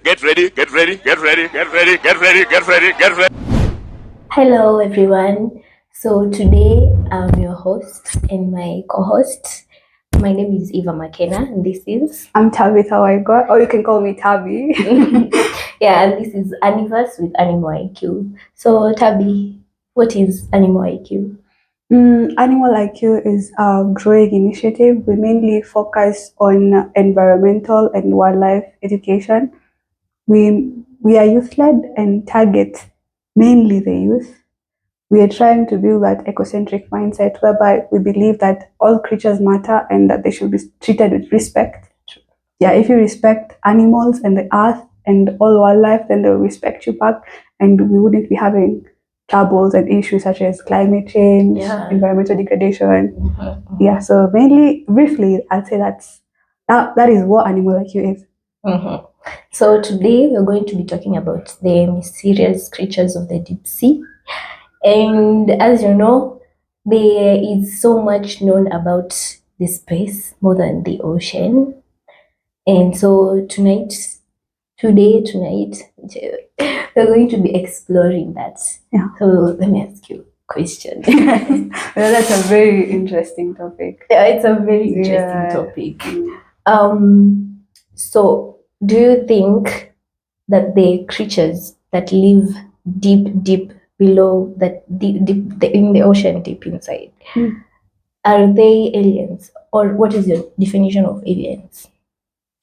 Get ready, get ready, get ready, get ready, get ready, get ready, get ready. Hello, everyone. So today I'm your host and my co-host. My name is Eva McKenna, and this is I'm Tabitha Waigot, or you can call me Tabby. yeah, and this is Anniverse with Animal IQ. So Tabby, what is Animal IQ? Animal IQ is a growing initiative. We mainly focus on environmental and wildlife education. We are youth-led and target mainly the youth. We are trying to build that ecocentric mindset whereby we believe that all creatures matter and that they should be treated with respect. Yeah, if you respect animals and the earth and all wildlife, then they'll respect you back, and we wouldn't be having troubles and issues such as climate change, environmental degradation. Yeah, so mainly, briefly, I'd say that is what Animal IQ is. So today we're going to be talking about the mysterious creatures of the deep sea. And as you know, there is so much known about the space more than the ocean. And so tonight, we're going to be exploring that. Yeah. So let me ask you a question. Well, that's a very interesting topic. Yeah, it's a very interesting topic. So do you think that the creatures that live deep below, that in the ocean, deep inside, are they aliens, or what is your definition of aliens,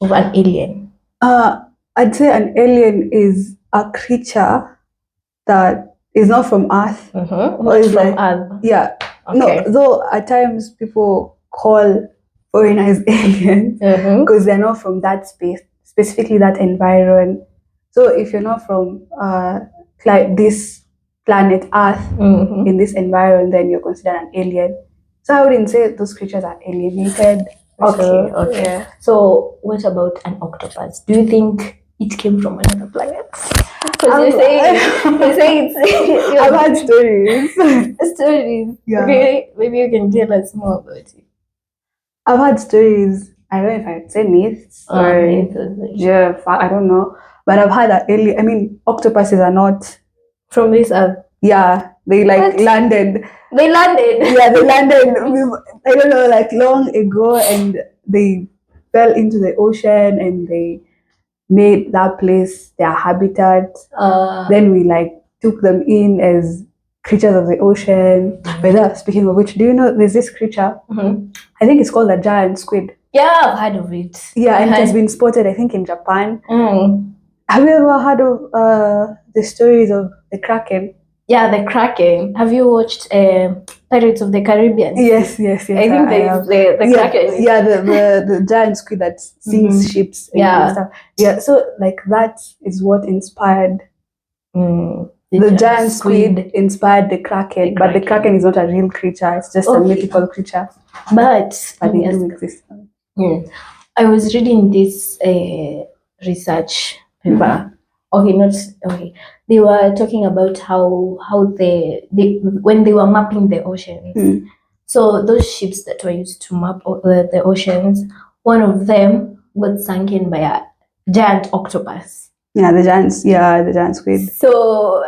of an alien? I'd say an alien is a creature that is not from Earth. Not from Earth. Yeah. Okay. No, though at times people call foreigners aliens because they're not from that space, specifically that environment. So if you're not from this planet Earth in this environment, then you're considered an alien. So I wouldn't say those creatures are alienated. Okay. Yeah. So what about an octopus? Do you think it came from another planet? Because you say it's I've had stories. stories. Yeah. Okay, maybe you can tell us more about it. I've had stories. I don't know if I'd say myths or I don't know. But I've had octopuses are not from this Earth. Yeah, they landed. They landed. Yeah, they landed. I don't know, like long ago, and they fell into the ocean, and they made that place their habitat. Then we took them in as creatures of the ocean. But speaking of which, do you know there's this creature? I think it's called a giant squid. Yeah, I've heard of it. Yeah, and it has been spotted, I think, in Japan. Have you ever heard of the stories of the Kraken? Yeah, the Kraken. Have you watched Pirates of the Caribbean? Yes. I think there's the Kraken. Yeah, the giant squid that sinks ships and stuff. Yeah, so that is what inspired the giant squid inspired the Kraken, but the Kraken is not a real creature, it's just a mythical creature. But they do exist. I was reading this research paper. They were talking about how they when they were mapping the oceans. So those ships that were used to map the oceans, one of them got sunken by a giant octopus. Yeah, the giant squid. So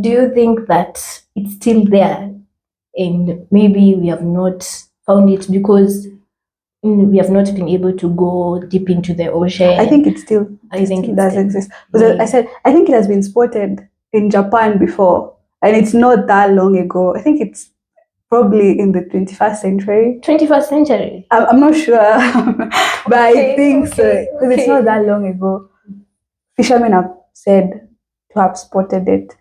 do you think that it's still there, and maybe we have not found it because we have not been able to go deep into the ocean? I think it does exist. Because I think it has been spotted in Japan before, and it's not that long ago. I think it's probably in the 21st century. 21st century? I'm not sure, but I think so. Because it's not that long ago. Fishermen have said to have spotted it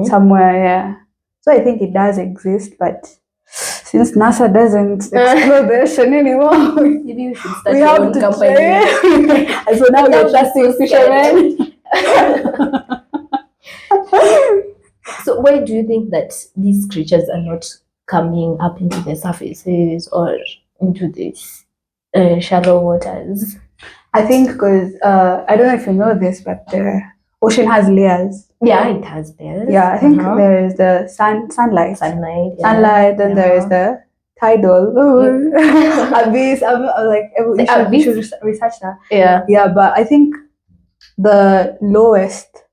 somewhere, yeah. So I think it does exist, but since NASA doesn't explore the ocean anymore, maybe you should start your own company. And so now we're trusting fishermen. So why do you think that these creatures are not coming up into the surfaces or into these shallow waters? I think because I don't know if you know this, but the ocean has layers. Yeah, it has layers. Yeah, I think there is the sunlight. Then there is the tidal abyss. I'm like, you should research that. Yeah, but I think the lowest.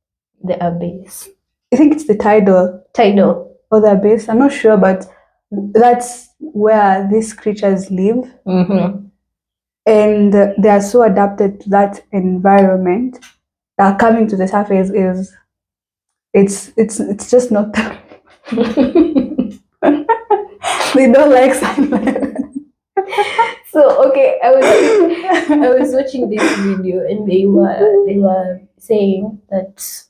The abyss. I think it's the tidal or the abyss. I'm not sure, but that's where these creatures live, Mm-hmm. and they are so adapted to that environment that coming to the surface is it's just not. They don't like sunlight. So okay, I was watching this video and they were saying that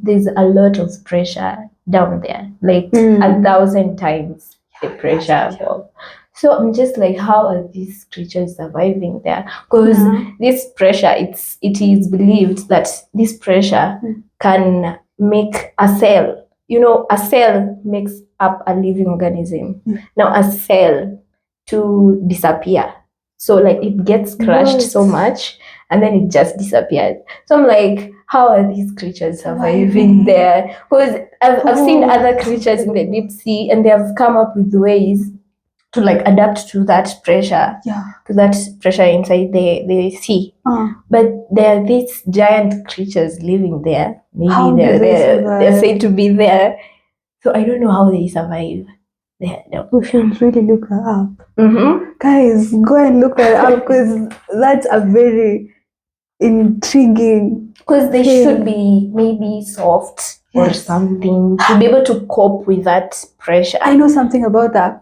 there's a lot of pressure down there, like 1,000 times the pressure above. So I'm just like, how are these creatures surviving there? Because this pressure, it is believed that this pressure can make a cell. You know, a cell makes up a living organism. Now a cell to disappear. So like it gets crushed so much and then it just disappears. So I'm like, how are these creatures surviving there? Because I've seen other creatures in the deep sea and they have come up with ways to like adapt to that pressure, to that pressure inside the sea. But there are these giant creatures living there. Maybe they're said to be there. So I don't know how they survive. We should really look that up. Mm-hmm. Guys, go and look that up because that's a very intriguing. Because they should be maybe soft or something to be able to cope with that pressure. I know something about that.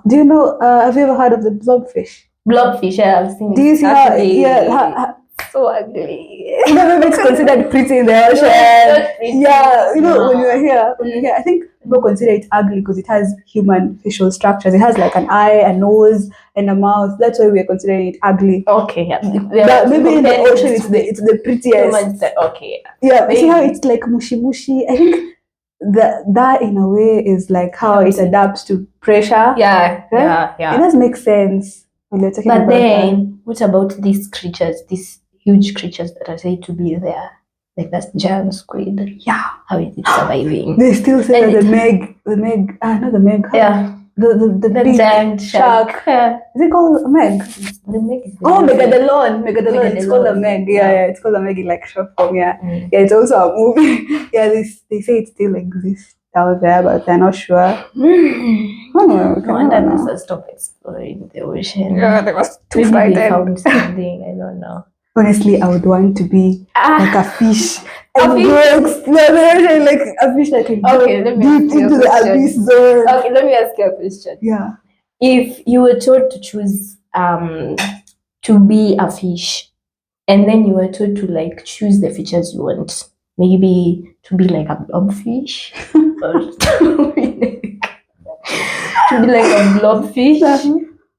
Do you know? Have you ever heard of the blobfish? Blobfish, I've seen. Do you see how? So ugly. You know, maybe it's considered pretty in the ocean. Yeah, you know, when you're here, I think people consider it ugly because it has human facial structures. It has like an eye, a nose, and a mouth. That's why we're considering it ugly. Okay, yeah. But maybe in the ocean, it's the prettiest. Okay. Yeah, see how it's like mushy mushy. I think that in a way is like how it adapts to pressure. Yeah. It does make sense when you're talking about that. But then, what about these creatures? These huge creatures that are said to be there, like that giant squid. Yeah, how is it surviving? They still say that not the meg. Yeah, the big giant shark. Yeah. Is it called a meg? The meg is Megalodon. It's called a meg. Yeah, it's called a meg in like short form. Yeah, yeah. It's also a movie. Yeah, they say it still exists out there, but they're not sure. No wonder NASA stopped exploring the ocean. Yeah, they was too frightened. They found something. I don't know. Honestly, I would want to be like a fish. And go explore the ocean like a fish that can go let me ask you into the abyss zone. Okay, let me ask you a question. Yeah. If you were told to choose to be a fish, and then you were told to like choose the features you want, maybe to be like a blobfish, or to be like a blobfish,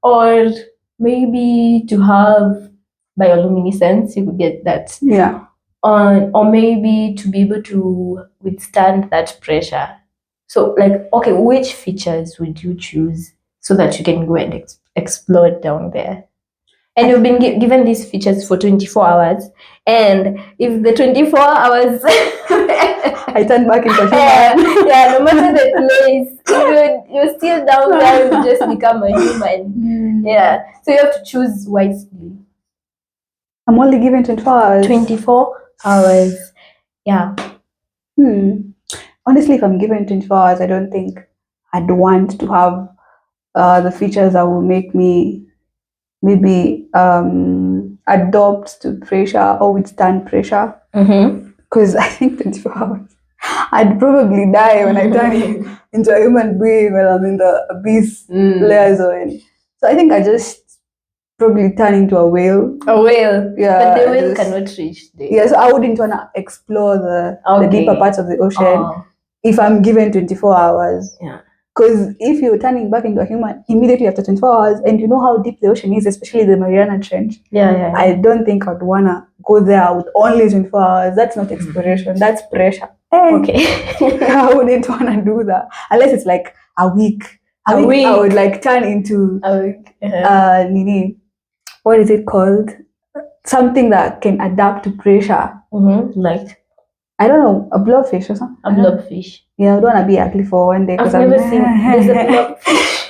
or maybe to have bioluminescence, you could get that. Yeah. Or maybe to be able to withstand that pressure. So, like, okay, which features would you choose so that you can go and explore down there? And you've been given these features for 24 hours. And if the 24 hours I turn back into human. Yeah, no matter the place, you're still down there, you just become a human. Yeah. So you have to choose wisely. I'm only given 24 hours. 24 hours. Yeah. Honestly, if I'm given 24 hours, I don't think I'd want to have the features that will make me maybe adopt to pressure or withstand pressure. Because I think 24 hours, I'd probably die when I turn into a human being when I'm in the abyss layer zone. So I think I just probably turn into a whale. A whale? Yeah. But the whale cannot reach there. Yeah, so I wouldn't want to explore the deeper parts of the ocean if I'm given 24 hours. Yeah. Because if you're turning back into a human immediately after 24 hours and you know how deep the ocean is, especially the Mariana Trench, I don't think I'd want to go there with only 24 hours. That's not exploration, that's pressure. Okay. I wouldn't want to do that. Unless it's like a week. A week. I would like turn into a week. Nini. What is it called? Something that can adapt to pressure. Like? I don't know, a blobfish or something. A blobfish. Yeah, I don't want to be ugly for one day. I've never seen. There's a blobfish.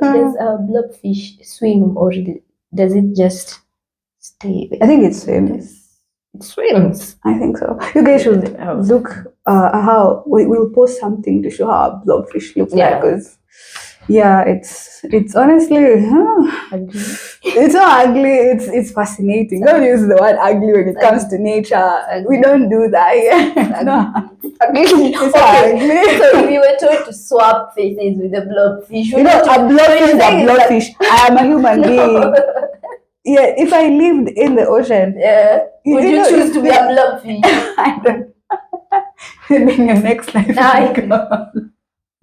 Does a blobfish swim or does it just stay? I think it swims. It swims. I think so. You guys should look how we'll post something to show how a blobfish looks like. Yeah. Because it's honestly Ugly. it's not ugly. It's fascinating. Don't use the word ugly when it comes to nature. We don't do that. Yeah. No. Ugly. It's Okay. ugly. So if we were told to swap faces with a blobfish, You know, a blobfish is a saying that- blobfish. I am a human being. Yeah, if I lived in the ocean, yeah. Would you know, choose to be a blobfish? I don't. In your next life,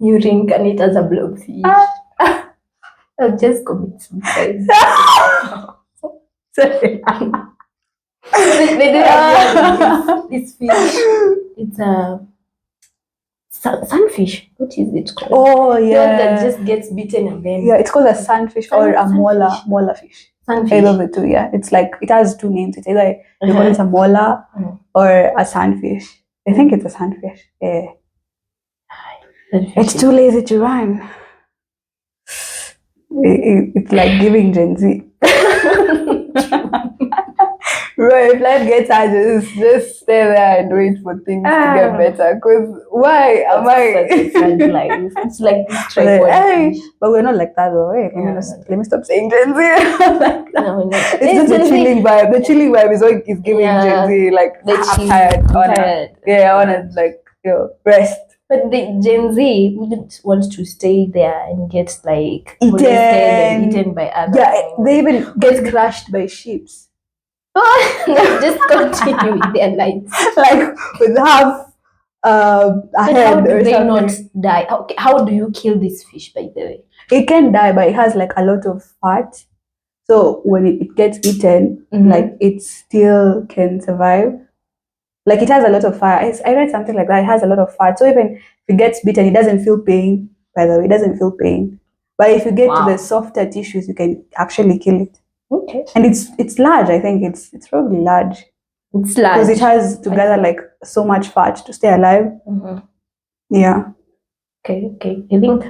You reincarnate as a blobfish. I'll just commit suicide. Sorry. They do have this fish. It's a sunfish. What is it called? Oh The one yeah. that just gets bitten and then Yeah, it's called a sunfish or a Sunfish. molar fish. sunfish. Either of the two, yeah. It's like it has two names. It's either they call it a molar or a sunfish. I think it's a sunfish. Yeah. It's too lazy to run. It's like giving Gen Z. Right, if life gets hard, just stay there and wait for things to get better. Because why am I? Life. It's like this But, tripod hey, fish. but we're not like that though. Hey, let me stop saying Gen Z. Like that. No, It's just the chilling vibe. The chilling vibe is what is giving Gen Z like I'm tired. tired. Yeah, I wanna like rest. But the Gen Z wouldn't want to stay there and get like Eaten. molested and eaten by others. Yeah, they even get crushed by ships. Just continue with their lives. Like with half a But head how do or they something. not die? How do you kill this fish, by the way? It can die, but it has like a lot of fat. So when it gets eaten, like it still can survive. Like it has a lot of fat. I read something like that. It has a lot of fat. So even if it gets bitten, it doesn't feel pain. By the way, it doesn't feel pain. But if you get to the softer tissues, you can actually kill it. Okay. And it's large. I think it's probably large. It's large. Because it has together like so much fat to stay alive. Yeah. Okay. I think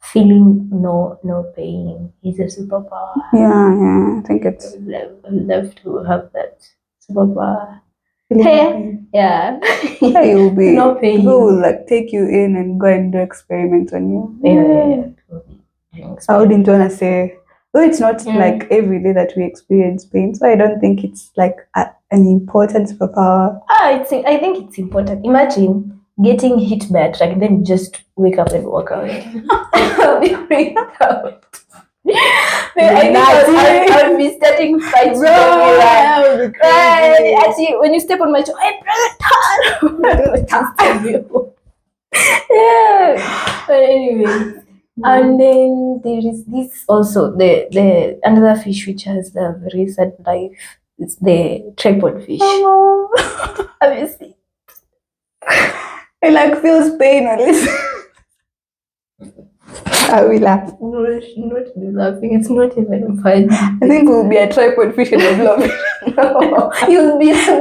feeling no pain is a superpower. Yeah. I think it's. I would love to have that superpower. Hey. Yeah. Yeah, you'll be. No pain. People will like take you in and go and do experiments on you. Yeah. I wouldn't want to say. Though it's not like every day that we experience pain, so I don't think it's like an important superpower. I think it's important. Imagine getting hit by a truck and then just wake up and walk away. I'll be freaked out. I would be starting fights. Right. Actually, when you step on my toe, hey brother, turn. Yeah. But anyway. And then there is this also the another fish which has a very sad life. It's the tripod fish. Obviously, it like feels pain or listen. I will laugh. Not be laughing. It's not even funny. I think we'll be a tripod fish and a blobfish. No, you'll be so.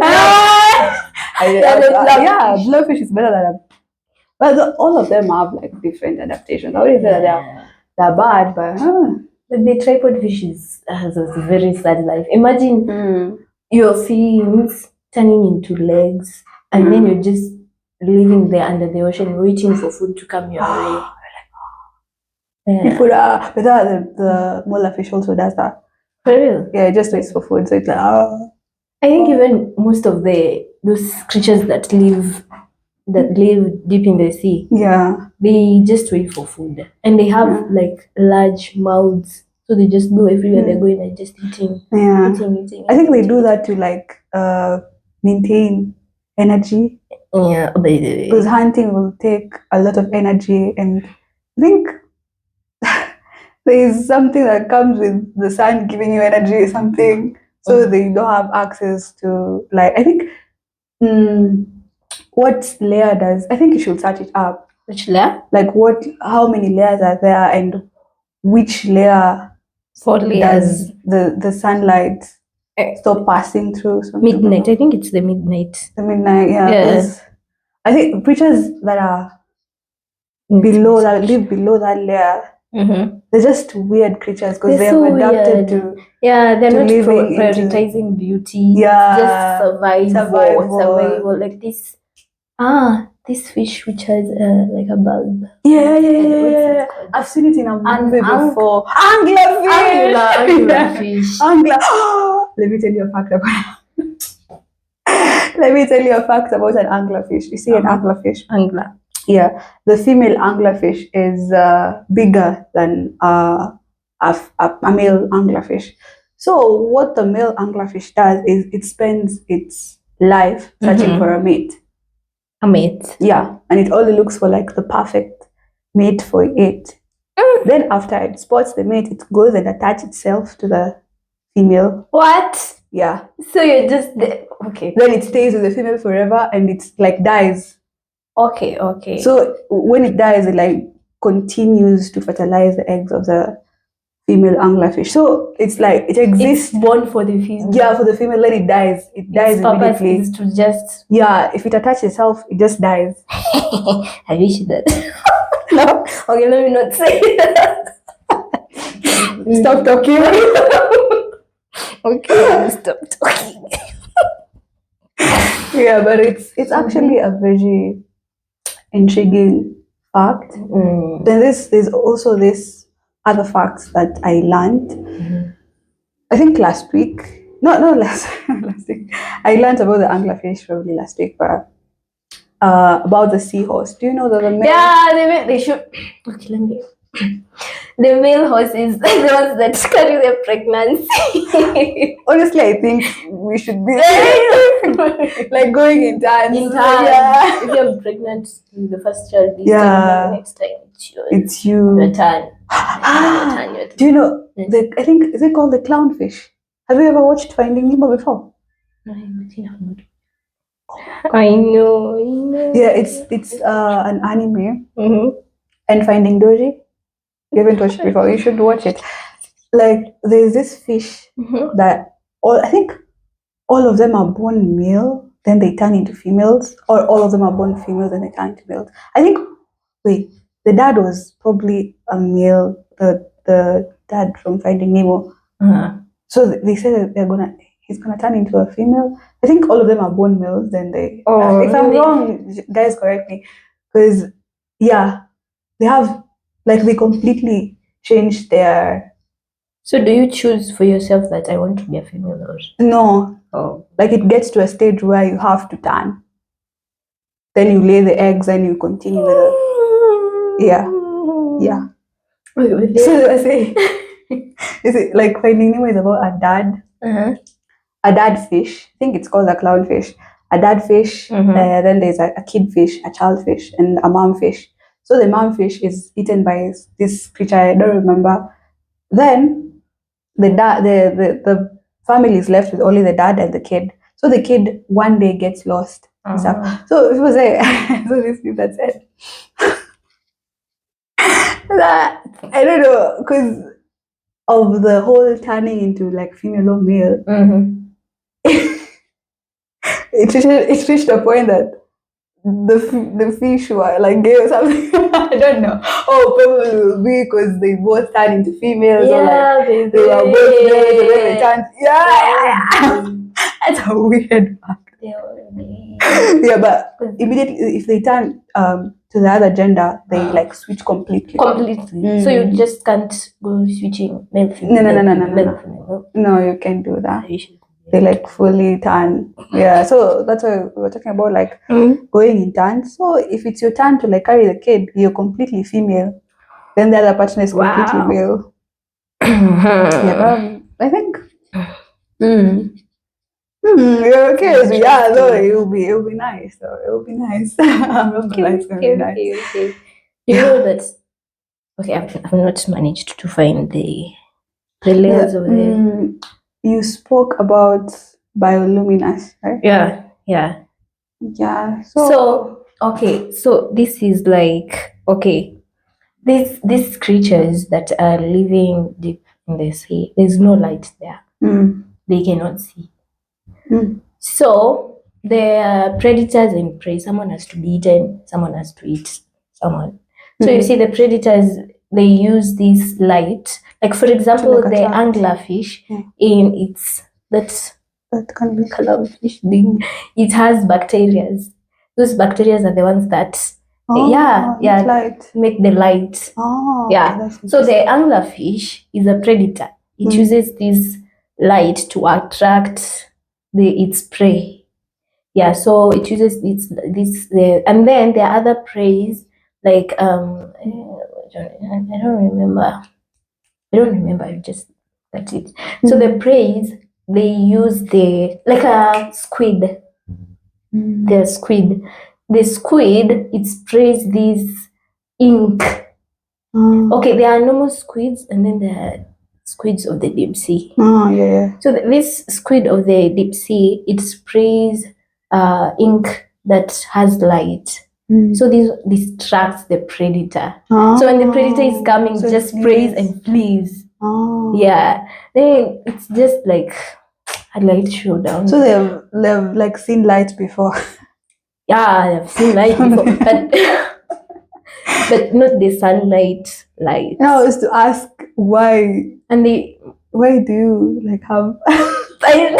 Yeah, blobfish is better than a. But all of them have like different adaptations. I wouldn't say that they're bad, but the tripod fish has a very sad life. Imagine your fins turning into legs, and then you're just living there under the ocean, waiting for food to come your way. You put but the molar fish also does that. For real? Yeah, it just waits for food. So it's like I think even most of those creatures that live deep in the sea, they just wait for food, and they have like large mouths, so they just go everywhere they're going and just eating. Eating. I think they do that to like maintain energy. Yeah, by the way, because hunting will take a lot of energy, and I think there is something that comes with the sun giving you energy or something, so they don't have access to like. I think. What layer does? I think you should search it up. Which layer? Like how many layers are there, and which layer? 4 layers. Does the sunlight stop passing through? Midnight. I think it's the midnight. The midnight. Yeah. I think creatures that are live below that layer, They're just weird creatures because they They're have so adapted weird. to Yeah, they're to not living into- prioritizing beauty. Yeah, It's just survival. survival. Like this fish which has like a bulb. Yeah. What's it called? I've seen it in a movie Ang- before. Anglerfish. Anglerfish. Angler. Let me tell you a fact about. Let me tell you a fact about an anglerfish. You see, an anglerfish. Angler. Yeah, the female anglerfish is bigger than a male anglerfish. So what the male anglerfish does is it spends its life searching for a mate. A mate. Yeah, and it only looks for like the perfect mate for it. Then after it spots the mate, it goes and attaches itself to the female. What? Yeah. So you're just okay. Then it stays with the female forever and it's like dies. Okay. So when it dies, it like continues to fertilize the eggs of the female anglerfish. So it's like it exists. It's born for the female. Yeah, for the female, then it dies. It dies Its purpose immediately. is to just. Yeah, if it attaches itself, it just dies. I wish that. No. Okay, let me not say that. Stop talking. Okay, I'll stop talking. Yeah, but it's actually a very intriguing fact. Then there's also this other facts that I learned. I think last week. No, last week. I learned about the anglerfish probably last week, but about the seahorse. Do you know that the male? Yeah, they should. Okay, let me. The male horses, the ones that carry their pregnancy. Honestly, I think we should be like going in time. In time, Yeah. if you're pregnant with the first child, this Yeah. time, the next time it's yours. It's you. Your turn. Your turn. Do you know I think is it called the clownfish? Have you ever watched Finding Nemo before? No, I know. Yeah, it's an anime Mm-hmm. and Finding Dory. You haven't watched it before. You should watch it. Like there's this fish that I think all of them are born male, then they turn into females, or all of them are born females and they turn into males. I think the dad was probably a male, the dad from Finding Nemo. So they said that he's gonna turn into a female. I think all of them are born males. Then they. If I'm wrong, guys, correct me. Because they have they completely changed their. So do you choose for yourself that I want to be a female or? No. Oh. Like it gets to a stage where you have to turn. Then you lay the eggs and you continue with it. Yeah. So I say, is it like Finding Nemo is about a dad? A dad fish. I think it's called a clownfish. A dad fish. Then there's a kid fish, a child fish, and a mom fish. So the mom fish is eaten by this creature. I don't remember. Then the family is left with only the dad and the kid. So the kid one day gets lost and stuff. So it was so this thing that said that I don't know because of the whole turning into like female or male. It reached a point that the fish were like gay or something. I don't know. Oh, probably will be because they both turned into females or like they were both males and then they turned. Yeah. That's a weird fact. Yeah, but immediately if they turn to the other gender, they like switch completely. So you just can't go switching male female. No, you can't do that. They like fully turn. Yeah, so that's why we were talking about like going in turns. So if it's your turn to like carry the kid, you're completely female. Then the other partner is completely male. Yeah, I think. You're okay. Yeah, no, it'll be nice. So it'll be nice. It's gonna be nice. Okay. You know that. Okay, I've not managed to find the layers of the. You spoke about bioluminescence, right? Yeah. So okay, so this is like these creatures that are living deep in the sea. There's no light there. They cannot see. So they are predators and prey. Someone has to be eaten. Someone has to eat someone. So you see, the predators they use this light. Like for example, like the attract. anglerfish, Yeah. in its that That can be clownfish thing, it has bacteria. Those bacteria are the ones that make light. make the light. Oh, Yeah. okay, that's So the interesting. anglerfish is a predator. It Mm. uses this light to attract its prey. Yeah, so it uses and then there are other preys like I don't remember. I don't remember. I just that's it. So the preys, they use like a squid. Mm. The squid, it sprays this ink. Oh. Okay, there are normal squids and then there are squids of the deep sea. Oh, yeah. So this squid of the deep sea, it sprays ink that has light. Mm. So this distracts the predator. Oh. So when the predator is coming, So it it just sprays flees. and flees. Oh. Yeah. Then it's just like a light showdown. So they've like seen light before. Yeah, I've seen light before, but not the sunlight light. No, I was to ask why. And Why do you like have? I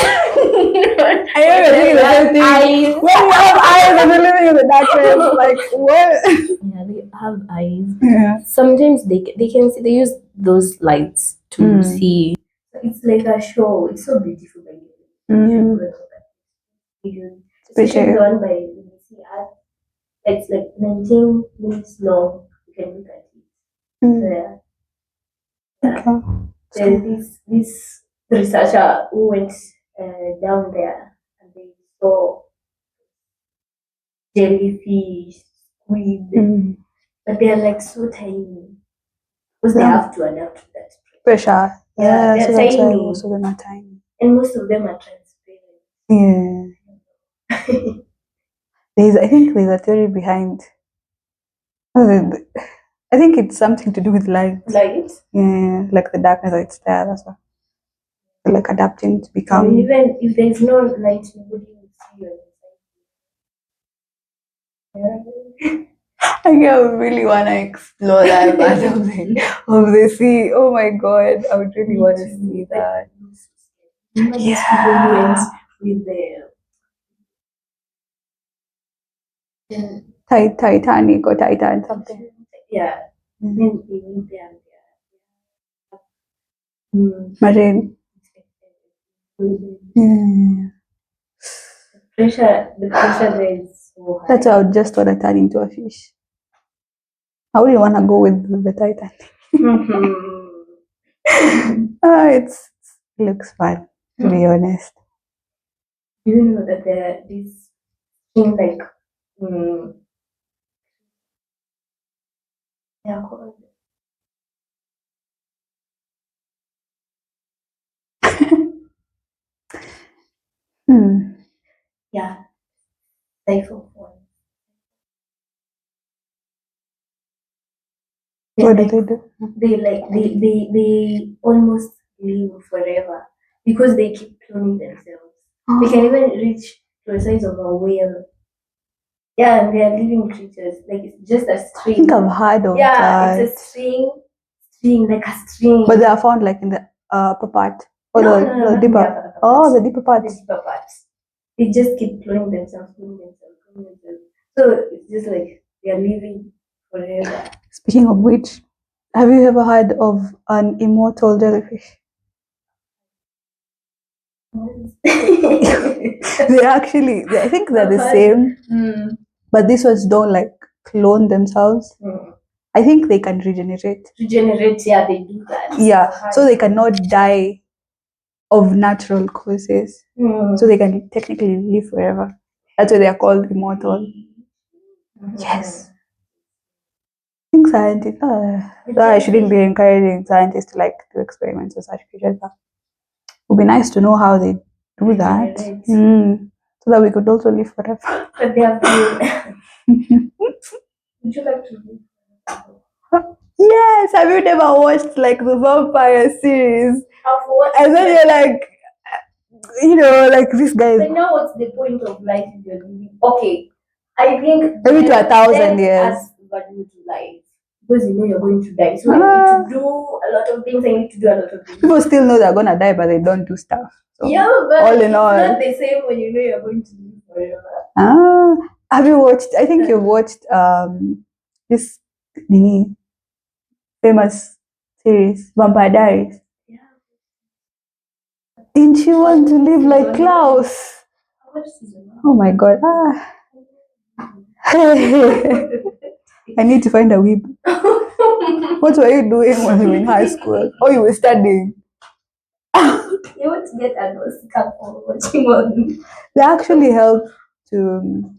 I the same thing. eyes. When you have eyes and you're living in the darkness, like what? Yeah, they have eyes. Yeah. Sometimes they can see. They use those lights to see. It's like a show. It's so beautiful. Mm. Especially the one by BBC Art. It's like 19 minutes long. You can look at it. Mm. Okay. There's this researcher who went down there and they saw jellyfish, squid, but they are like so tiny because they have to adapt to that pressure. Yeah, so that's why most of them are tiny. And most of them are transparent. Yeah. I think there's a theory behind. I think it's something to do with light. Light? Yeah, like the darkness that's there. That's why. Like adapting to become. I mean, even if there's no light, nobody will see you. I really want to explore that part of the sea. Oh my god, I would really want to see that. Yeah. With the Titanic or Titan something. Yeah. Then they went there. Marine. The pressure there is so high. That's why I would just want to turn into a fish. I wouldn't want to go with the Titan. It looks fun, to be honest. Do you know that this thing like they are called yeah, typhoon. What do they do? They almost live forever because they keep cloning themselves. They can even reach to the size of a whale. Yeah, and they are living creatures. Like it's just a string. I think I've heard of that. Yeah, it's a string like a string. But they are found like in the upper part or No, the deeper. Oh, the deeper parts. The deeper parts. They just keep cloning themselves. So it's just like they are living forever. Speaking of which, have you ever heard of an immortal jellyfish? I think they're the same, but these ones don't like clone themselves. I think they can regenerate. Yeah, they do that. Yeah, so they cannot die of natural causes. So they can technically live forever. That's why they are called immortal. Yes. I think scientists, I shouldn't be encouraging scientists to like do experiments with such creatures, but it would be nice to know how they do that. So that we could also live forever. But they have been. Would you like to live? Yes, have you never watched like the vampire series? I've watched. And then you're like, like this guy. But now what's the point of life if you're living? Okay, I think maybe to 1,000 years. Value to life. because you know you're going to die. So I need to do a lot of things. I need to do a lot of things. People still know they're gonna die, but they don't do stuff. So, Yeah, but all in it's all, not the same when you know you're going to live forever. have you watched? I think you've watched this famous series, Vampire Diaries. Yeah. Didn't you want to live like Season Klaus? How much season one? Oh my god! I need to find a weeb. What were you doing when you were in high school? Oh, you were studying. You want to get an Oscar for watching one. They actually help to.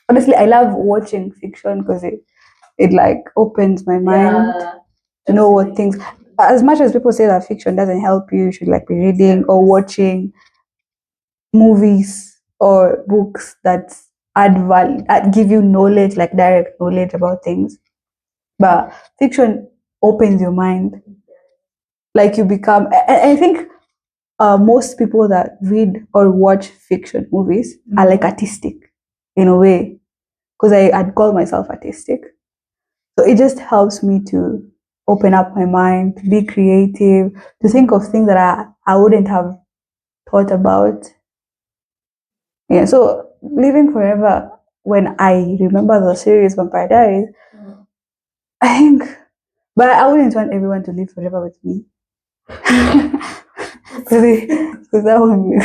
Honestly, I love watching fiction because it like opens my mind to know what things. As much as people say that fiction doesn't help you, you should like be reading or watching movies or books that add value, that give you knowledge, like direct knowledge about things. But fiction opens your mind. Like you become. I think most people that read or watch fiction movies are like artistic in a way, because I'd call myself artistic. So it just helps me to open up my mind, to be creative, to think of things that I wouldn't have thought about. Yeah, so living forever, when I remember the series Vampire Diaries, I think, but I wouldn't want everyone to live forever with me. Because that would be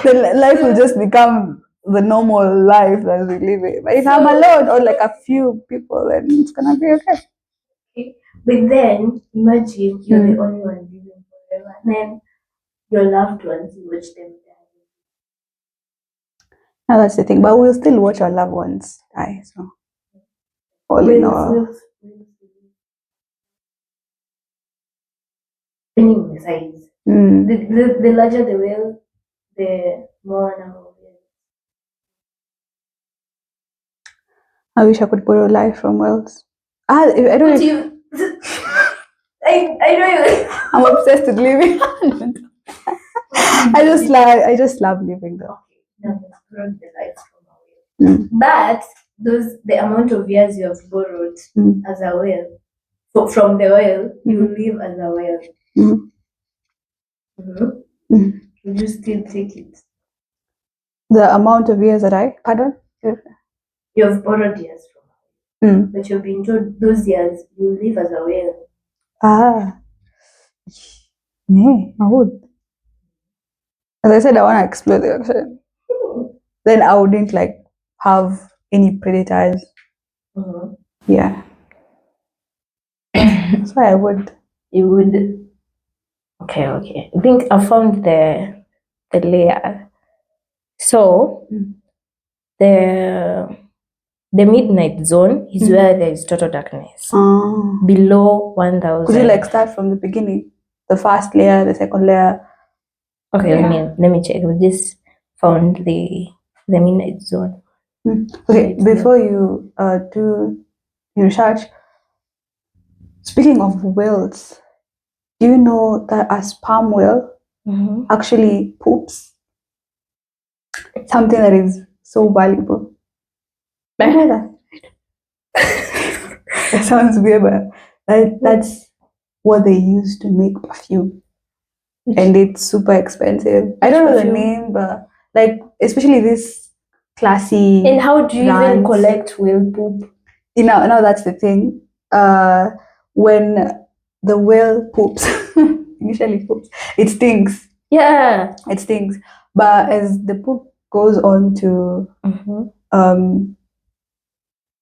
the life will just become the normal life that we live in. But if I'm alone or like a few people, then it's gonna be okay. But then imagine you're the only one living forever. Then your loved ones, you watch them die. Now that's the thing. But we'll still watch our loved ones die. So all in all. Besides, the larger the whale, the more number of years. I wish I could borrow life from whales. I don't know. But you, I know you. I'm obsessed with living. I just love living though. Okay, now borrowed the life from a whale. But the amount of years you have borrowed as a whale, from the whale, you live as a whale. Would you still take it? The amount of years that pardon? You have borrowed years from, but you've been told those years you live as a whale. Yeah, I would. As I said, I want to explore the ocean. Then I wouldn't like have any predators. Yeah. So I would. You would. Okay. I think I found the layer. So the midnight zone is where there is total darkness. Below 1,000. Could you like start from the beginning? The first layer, the second layer. Okay, let me check. We just found the midnight zone. Okay, before you do your research, speaking of whales, do you know that a sperm whale actually poops? Something that is so valuable. I know that. It sounds weird, but that's what they use to make perfume. And it's super expensive. I don't know the name, but like especially this classy. And how do you even collect whale poop? No, that's the thing. When the whale poops, initially poops, it stinks. Yeah, it stinks. But as the poop goes on to, I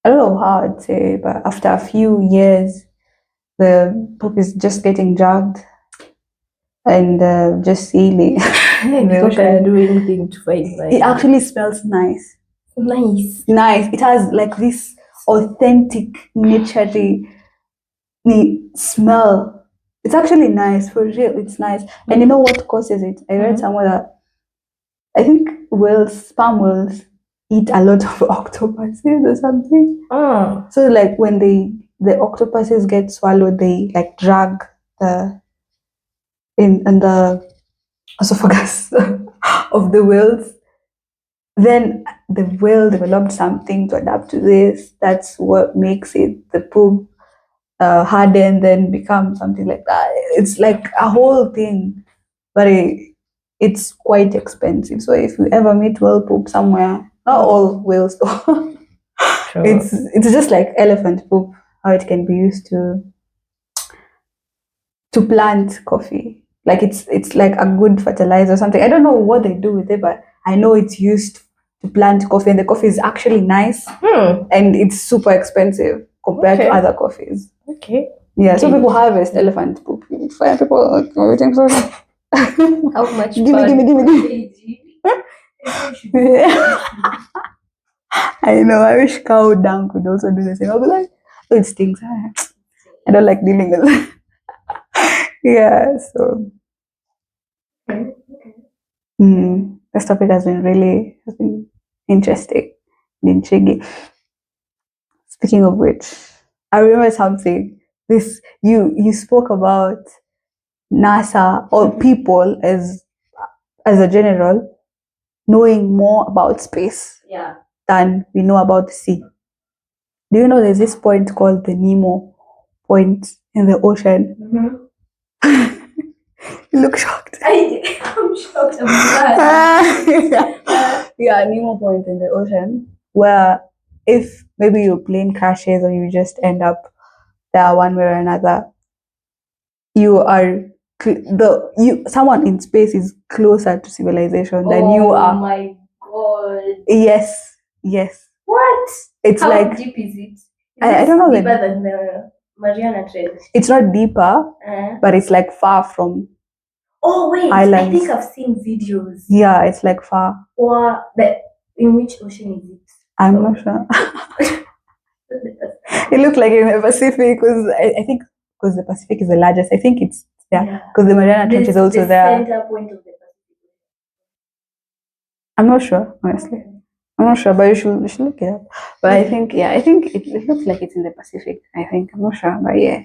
don't know how I'd say, but after a few years, the poop is just getting dragged and just sealing. People can do anything to find life. It actually smells nice. Nice. It has like this authentic, naturey smell. It's actually nice, for real. It's nice. And you know what causes it? I read somewhere that I think sperm whales eat a lot of octopuses or something. So like when the octopuses get swallowed, they like drag in the esophagus of the whales, then the whale developed something to adapt to this. That's what makes it the poop harden, then become something like that. It's like a whole thing, but it's quite expensive. So if you ever meet whale poop somewhere, not all whales though, it's just like elephant poop, how it can be used to plant coffee. Like it's like a good fertilizer or something. I don't know what they do with it, but I know it's used to plant coffee, and the coffee is actually nice, and it's super expensive compared to other coffees. Okay. Yeah, so people harvest elephant poop. Fire people are waiting for How much? Give me. I know. I wish cow dung could also do the same. I'll be like, oh, it stinks. I don't like dealing with it. Yeah, so this topic has been interesting and intriguing. Speaking of which, I remember something. You spoke about NASA or people as a general knowing more about space than we know about the sea. Do you know there's this point called the Nemo point in the ocean? You look shocked. I'm shocked. I'm glad. Yeah, Nemo point in the ocean where if maybe your plane crashes or you just end up there one way or another, you are someone in space is closer to civilization than you are. Oh my god. Yes. What? It's How like deep is it? I don't know. Deeper than the Mariana Trench. It's not deeper, but it's like far from. Oh wait, islands. I think I've seen videos. Yeah, it's like far. Or in which ocean is it? I'm not sure. It looked like in the Pacific because I think because the Pacific is the largest. I think it's because the Mariana Trench is also there. Center point of the Pacific. I'm not sure, honestly. I'm not sure, but you should look it up. But I think it looks like it's in the Pacific. I think I'm not sure, but yeah.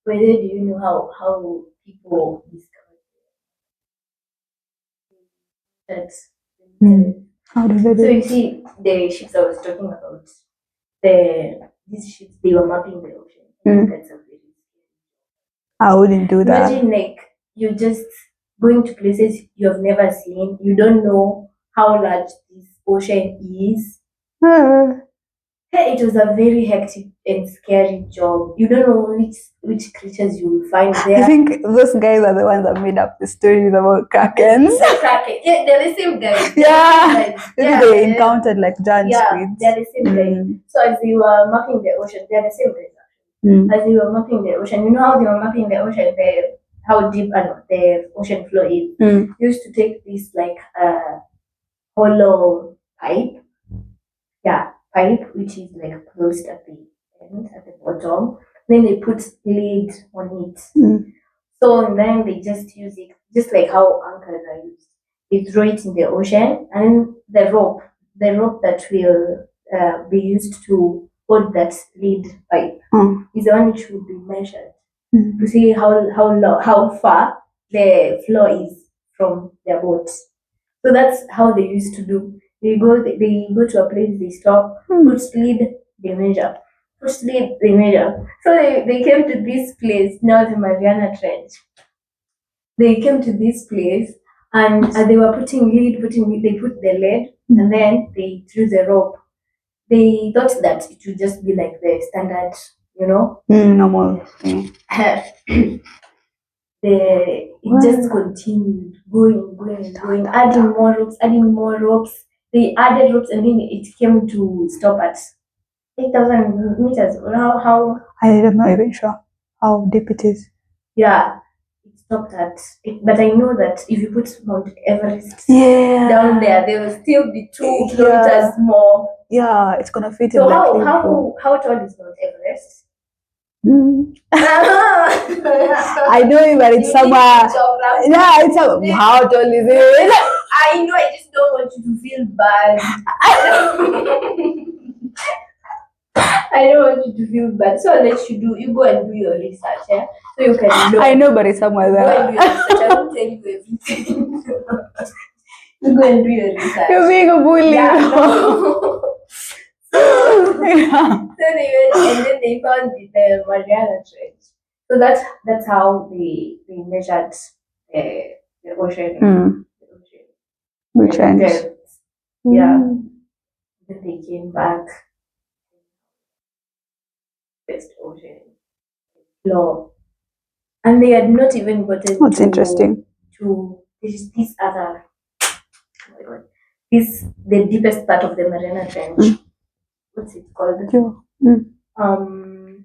Whether do you know how people discovered that? How do they do? So you see, the ships I was talking about, these ships, they were mapping the ocean. I wouldn't do that. Imagine like you're just going to places you have never seen. You don't know how large this ocean is. It was a very hectic and scary job. You don't know which creatures you will find there. I think those guys are the ones that made up the stories about krakens. Kraken. Yeah, they're the same guys. They encountered like giant squids. They're the same guys. So as they were mapping the ocean, they're the same guys. As they were mapping the ocean, you know how they were mapping the ocean, how deep the ocean floor is. They used to take this like hollow pipe. Yeah. Pipe which is like closed at the end, at the bottom. Then they put lid on it. So and then they just use it just like how anchors are used. They throw it in the ocean, and the rope that will be used to hold that lid pipe is the one which will be measured to see how far the floor is from their boat. So that's how they used to do. They go to a place, they stop, put lid, they measure. Put lid, they measure. So they came to this place, now the Mariana Trench. They came to this place and as they were putting lid, they put the lid and then they threw the rope. They thought that it would just be like the standard, normal thing. It just continued going, adding more ropes. They added ropes and then it came to stop at 8,000 meters. How? I don't know even sure how deep it is. Yeah, it stopped at it. But I know that if you put Mount Everest down there will still be 2 kilometers more. Yeah, it's gonna fit so in. So how tall is Mount Everest? I know it, but it's somewhere. Yeah, it's how tall is it? I know. I just don't want you to feel bad. I don't want you to feel bad, so I'll let you go and do your research, so you can know. I know, but it's somewhere there. Go and do your research. I will tell you everything. You go and do your research. You're being a bully. Yeah, no. Yeah. So they went and then they found the Mariana Trench. So that's how they measured the ocean. The ocean. Which And end? depth. Yeah. Then they came back. West Ocean. Floor. And they had not even gotten That's interesting. to this other, oh my God, the deepest part of the Mariana Trench. What's it called? What's it called?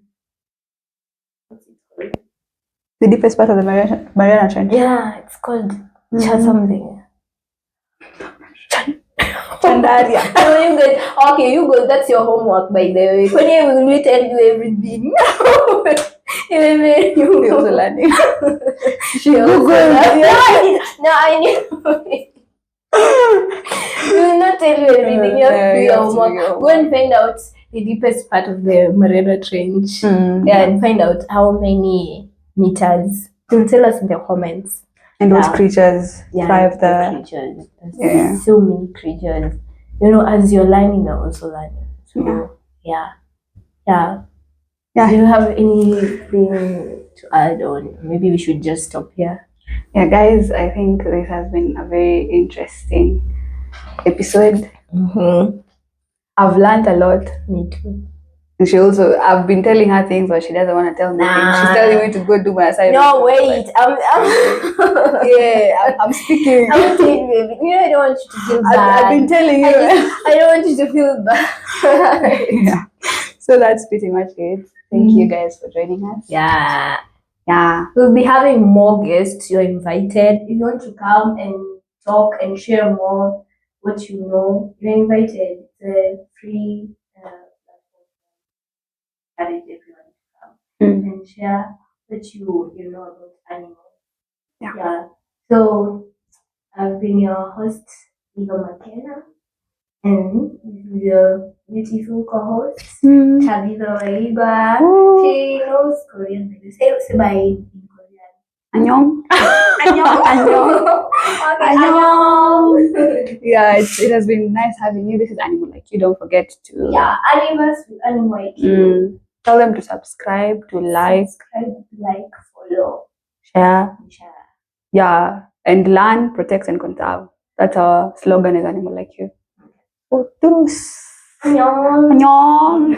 The deepest part of the Mariana Trench. Yeah, it's called something. Chandaria. No, you guys. Okay, you guys. That's your homework, by the way. When you will tell you everything. You're also learning. She Googled. Googled. No, I knew. We will not tell you everything. You have to do your homework. Go and find out the deepest part of the Mariana Trench. Yeah, and find out how many meters. You'll tell us in the comments. And what creatures thrive there. Creatures. There's so many creatures. You know, as you're learning, you're also learning. So, yeah. Do you have anything to add on? Maybe we should just stop here. Yeah, guys, I think this has been a very interesting episode. I've learned a lot. Me too. And I've been telling her things, but she doesn't want to tell me things. She's telling me to go do my assignment. No, wait. I'm speaking. I'm telling you. You know, I don't want you to feel bad. I've been telling you. I don't want you to feel bad. Yeah. So that's pretty much it. Thank you guys for joining us. Yeah. We'll be having more guests. You're invited. If you want to come and talk and share more what you know, you're invited. It's a free encourage everyone to come and share what you know about animals. Yeah. So I've been your host, Eva McKenna, and this is your beautiful co-host, Tabitha Waiba. She knows Korean. Say bye in Korean. Annyeong. Annyeong. Annyeong. Yeah, it has been nice having you. This is Animal Like You. Don't forget to Animals with Animal Like You. Tell them to subscribe, to like, follow, share. Yeah, and learn, protect, and conserve. That's our slogan as Animal Like You. Annyeong.